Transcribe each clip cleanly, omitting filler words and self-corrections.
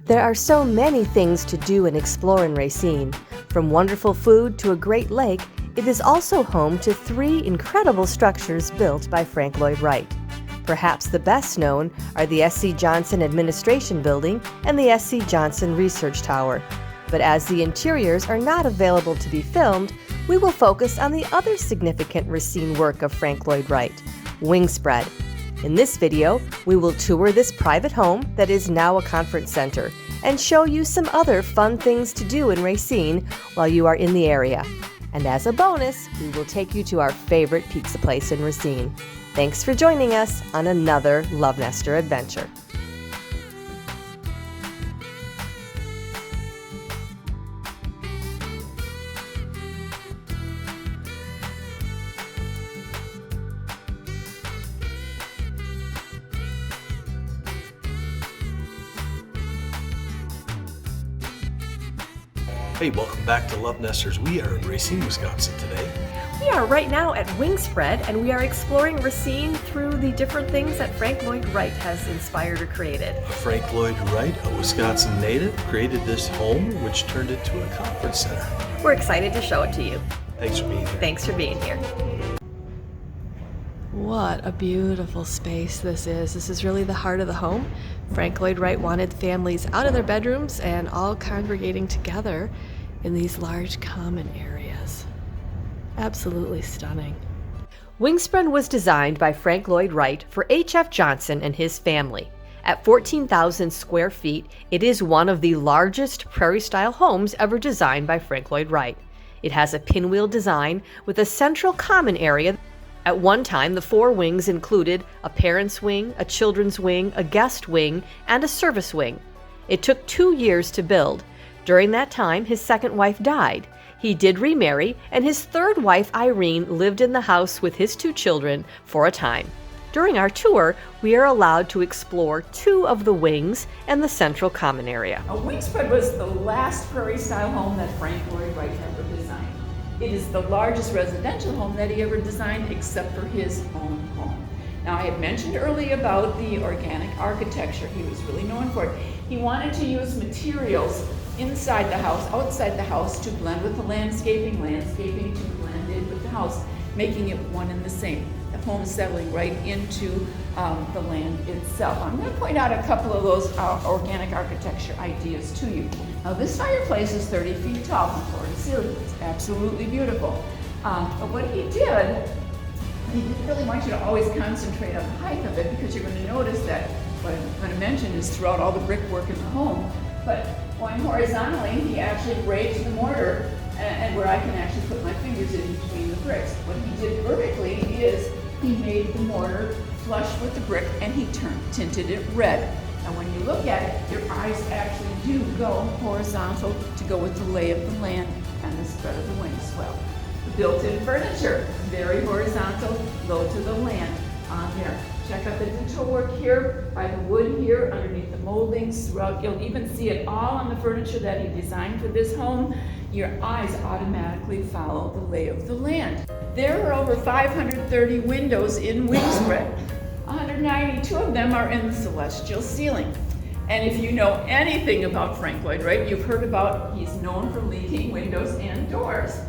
There are so many things to do and explore in Racine. From wonderful food to a great lake, it is also home to 3 incredible structures built by Frank Lloyd Wright. Perhaps the best known are the S.C. Johnson Administration Building and the S.C. Johnson Research Tower. But as the interiors are not available to be filmed, we will focus on the other significant Racine work of Frank Lloyd Wright, Wingspread. In this video, we will tour this private home that is now a conference center and show you some other fun things to do in Racine while you are in the area. And as a bonus, we will take you to our favorite pizza place in Racine. Thanks for joining us on another Love Nester adventure. Hey, welcome back to Love Nesters. We are in Racine, Wisconsin today. We are right now at Wingspread, and we are exploring Racine through the different things that Frank Lloyd Wright has inspired or created. Frank Lloyd Wright, a Wisconsin native, created this home, which turned into a conference center. We're excited to show it to you. Thanks for being here. Thanks for being here. What a beautiful space this is. This is really the heart of the home. Frank Lloyd Wright wanted families out of their bedrooms and all congregating together in these large common areas. Absolutely stunning. Wingspread was designed by Frank Lloyd Wright for H.F. Johnson and his family. At 14,000 square feet, it is one of the largest prairie-style homes ever designed by Frank Lloyd Wright. It has a pinwheel design with a central common area. At one time, the 4 wings included a parents' wing, a children's wing, a guest wing, and a service wing. It took 2 years to build. During that time, his second wife died. He did remarry, and his third wife, Irene, lived in the house with his 2 children for a time. During our tour, we are allowed to explore 2 of the wings and the central common area. Wingspread was the last prairie-style home that Frank Lloyd Wright ever designed. It is the largest residential home that he ever designed except for his own home. Now, I had mentioned earlier about the organic architecture. He was really known for it. He wanted to use materials inside the house, outside the house, to blend with the landscaping to blend in with the house, making it one and the same. The home settling right into the land itself. I'm going to point out a couple of those organic architecture ideas to you. Now, this fireplace is 30 feet tall from floor to ceiling. It's absolutely beautiful. But what he did, he didn't really want you to always concentrate on the height of it, because you're going to notice that what I'm going to mention is throughout all the brickwork in the home. But going horizontally, he actually raised the mortar, and where I can actually put my fingers in between the bricks. What he did vertically is he made the mortar flush with the brick, and he tinted it red. Now, when you look at it, your eyes actually do go horizontal to go with the lay of the land and the spread of the wing swell. The built-in furniture, very horizontal, low to the land on there. Check out the detail work here by the wood here, underneath the moldings throughout. You'll even see it all on the furniture that he designed for this home. Your eyes automatically follow the lay of the land. There are over 530 windows in Wingspread. 192 of them are in the celestial ceiling. And if you know anything about Frank Lloyd Wright, you've heard about he's known for leaking windows and doors.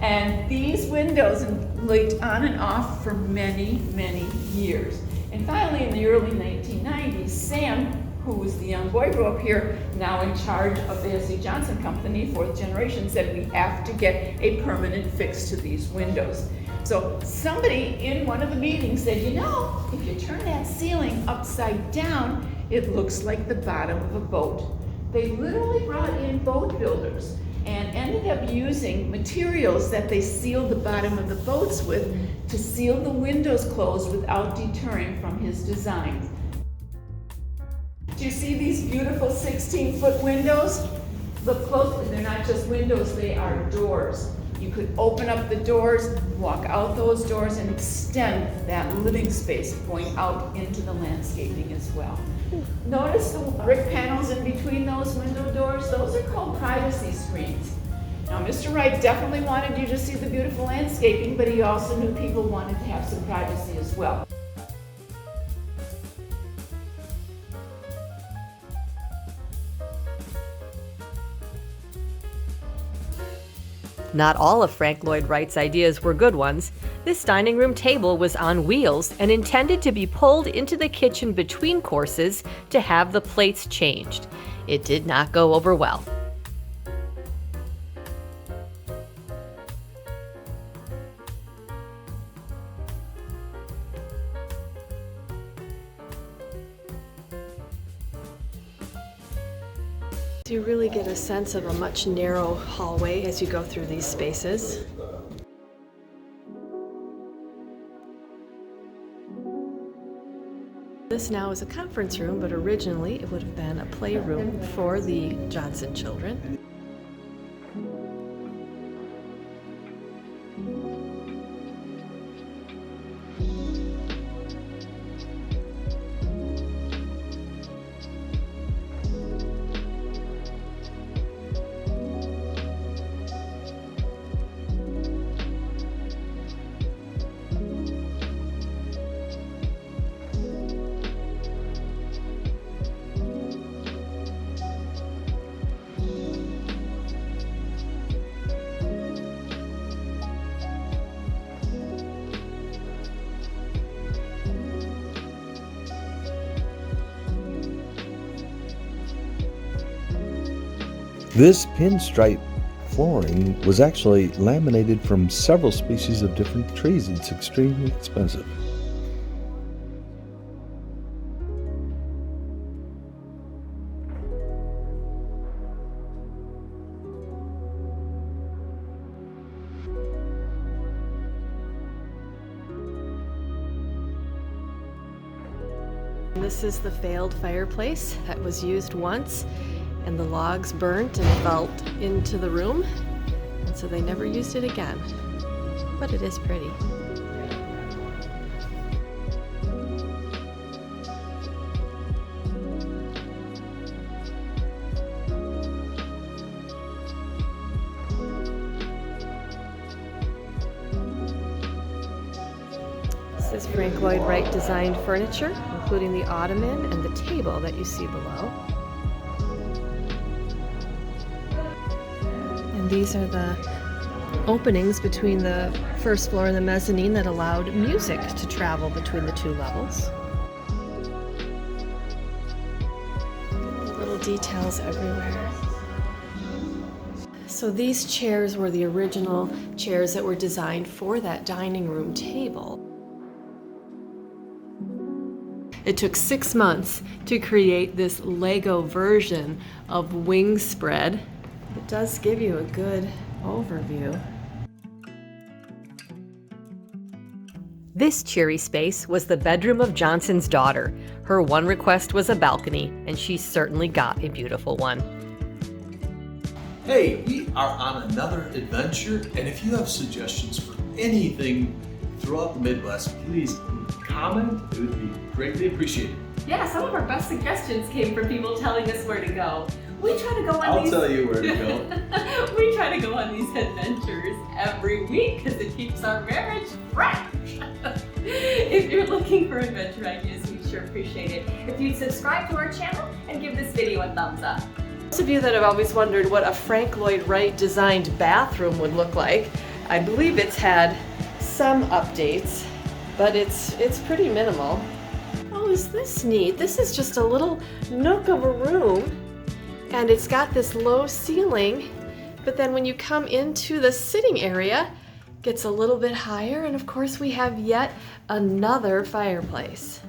And these windows leaked on and off for many, many years. And finally, in the early 1990s, Sam, who was the young boy, grew up here, now in charge of the S.C. Johnson Company, 4th generation, said we have to get a permanent fix to these windows. So somebody in one of the meetings said, you know, if you turn that ceiling upside down, it looks like the bottom of a boat. They literally brought in boat builders and ended up using materials that they sealed the bottom of the boats with to seal the windows closed without deterring from his design. Do you see these beautiful 16-foot windows? Look closely, they're not just windows, they are doors. You could open up the doors, walk out those doors, and extend that living space going out into the landscaping as well. Notice the brick panels in between those window doors? Those are called privacy screens. Now, Mr. Wright definitely wanted you to see the beautiful landscaping, but he also knew people wanted to have some privacy as well. Not all of Frank Lloyd Wright's ideas were good ones. This dining room table was on wheels and intended to be pulled into the kitchen between courses to have the plates changed. It did not go over well. You really get a sense of a much narrow hallway as you go through these spaces. This now is a conference room, but originally it would have been a playroom for the Johnson children. This pinstripe flooring was actually laminated from several species of different trees. It's extremely expensive. This is the failed fireplace that was used once, and the logs burnt and fell into the room, and so they never used it again. But it is pretty. This is Frank Lloyd Wright designed furniture, including the ottoman and the table that you see below. And these are the openings between the first floor and the mezzanine that allowed music to travel between the two levels. Little details everywhere. So these chairs were the original chairs that were designed for that dining room table. It took 6 months to create this Lego version of Wingspread. It does give you a good overview. This cheery space was the bedroom of Johnson's daughter. Her one request was a balcony, and she certainly got a beautiful one. Hey, we are on another adventure, and if you have suggestions for anything throughout the Midwest, please comment. It would be greatly appreciated. Yeah, some of our best suggestions came from people telling us where to go. We try to go on I'll these... tell you where to go. We try to go on these adventures every week because it keeps our marriage fresh. If you're looking for adventure ideas, we sure appreciate it. If you'd subscribe to our channel and give this video a thumbs up. Those of you that have always wondered what a Frank Lloyd Wright designed bathroom would look like, I believe it's had some updates, but it's pretty minimal. Oh, is this neat? This is just a little nook of a room, and it's got this low ceiling, but then when you come into the sitting area, it gets a little bit higher, and of course we have yet another fireplace.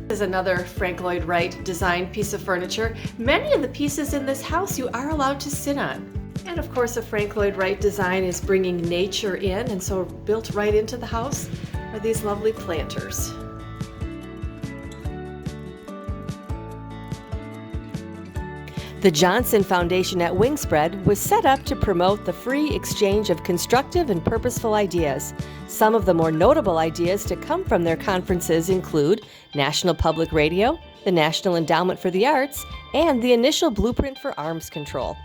This is another Frank Lloyd Wright designed piece of furniture. Many of the pieces in this house you are allowed to sit on. And of course, a Frank Lloyd Wright design is bringing nature in, and so built right into the house are these lovely planters. The Johnson Foundation at Wingspread was set up to promote the free exchange of constructive and purposeful ideas. Some of the more notable ideas to come from their conferences include National Public Radio, the National Endowment for the Arts, and the initial blueprint for arms control.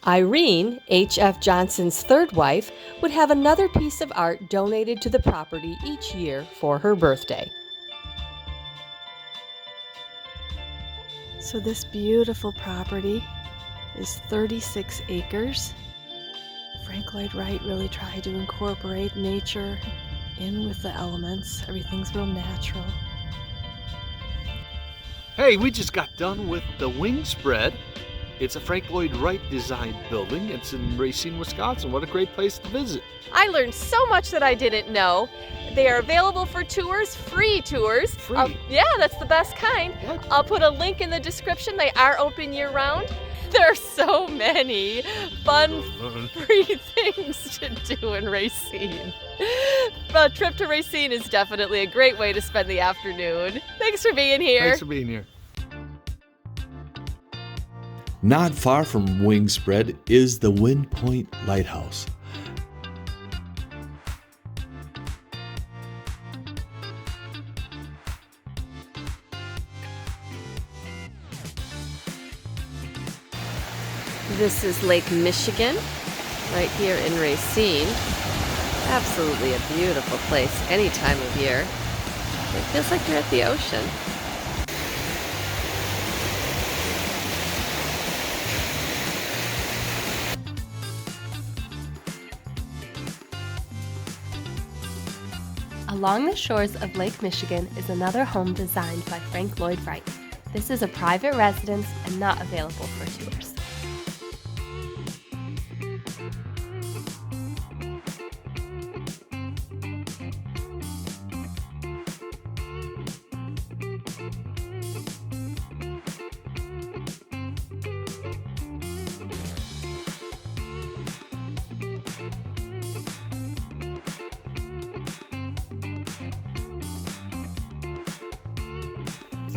Irene, H.F. Johnson's third wife, would have another piece of art donated to the property each year for her birthday. So this beautiful property is 36 acres. Frank Lloyd Wright really tried to incorporate nature in with the elements. Everything's real natural. Hey, we just got done with the Wingspread. It's a Frank Lloyd Wright designed building. It's in Racine, Wisconsin. What a great place to visit. I learned so much that I didn't know. They are available for tours, free tours. Free? Yeah, that's the best kind. What? I'll put a link in the description. They are open year-round. There are so many fun, free things to do in Racine. A trip to Racine is definitely a great way to spend the afternoon. Thanks for being here. Thanks for being here. Not far from Wingspread is the Windpoint Lighthouse. This is Lake Michigan, right here in Racine. Absolutely a beautiful place any time of year. It feels like you're at the ocean. Along the shores of Lake Michigan is another home designed by Frank Lloyd Wright. This is a private residence and not available for tours.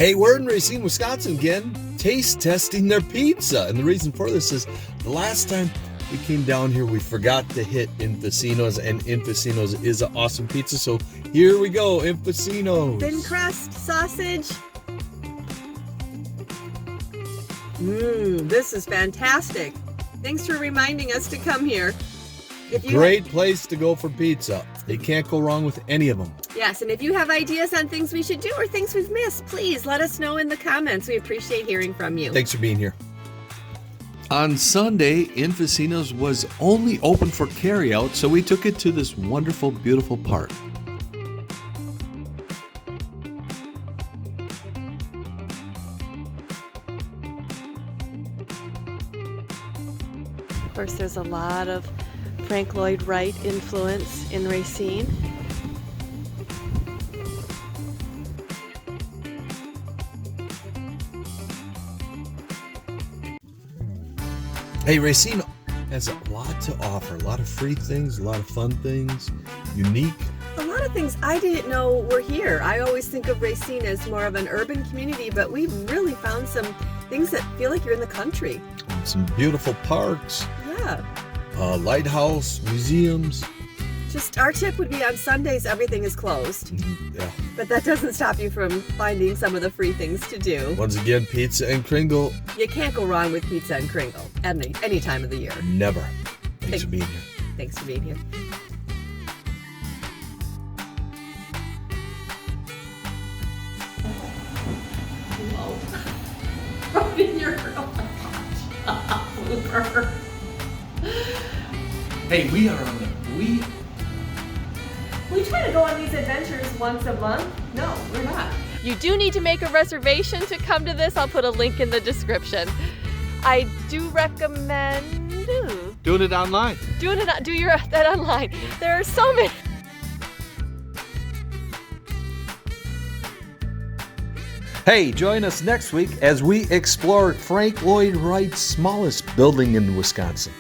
Hey, we're in Racine, Wisconsin again, taste testing their pizza. And the reason for this is the last time we came down here, we forgot to hit Infusino's, and Infusino's is an awesome pizza. So here we go, Infusino's. Thin crust sausage. This is fantastic. Thanks for reminding us to come here. Great place to go for pizza. You can't go wrong with any of them. Yes, and if you have ideas on things we should do or things we've missed, please let us know in the comments. We appreciate hearing from you. Thanks for being here. On Sunday, Infusino's was only open for carryout, so we took it to this wonderful, beautiful park. Of course, there's a lot of Frank Lloyd Wright influence in Racine. Hey, Racine has a lot to offer, a lot of free things, a lot of fun things, unique. A lot of things I didn't know were here. I always think of Racine as more of an urban community, but we've really found some things that feel like you're in the country. Some beautiful parks, Yeah. lighthouse, museums. Just our tip would be on Sundays, everything is closed. Yeah. But that doesn't stop you from finding some of the free things to do. Once again, pizza and Kringle, You can't go wrong with pizza and Kringle any time of the year. never. Thanks for being here. Thanks for being here. Hey, we are on the We try to go on these adventures once a month. No, we're not. You do need to make a reservation to come to this. I'll put a link in the description. I do recommend doing it online. do that online. There are so many. Hey, join us next week as we explore Frank Lloyd Wright's smallest building in Wisconsin.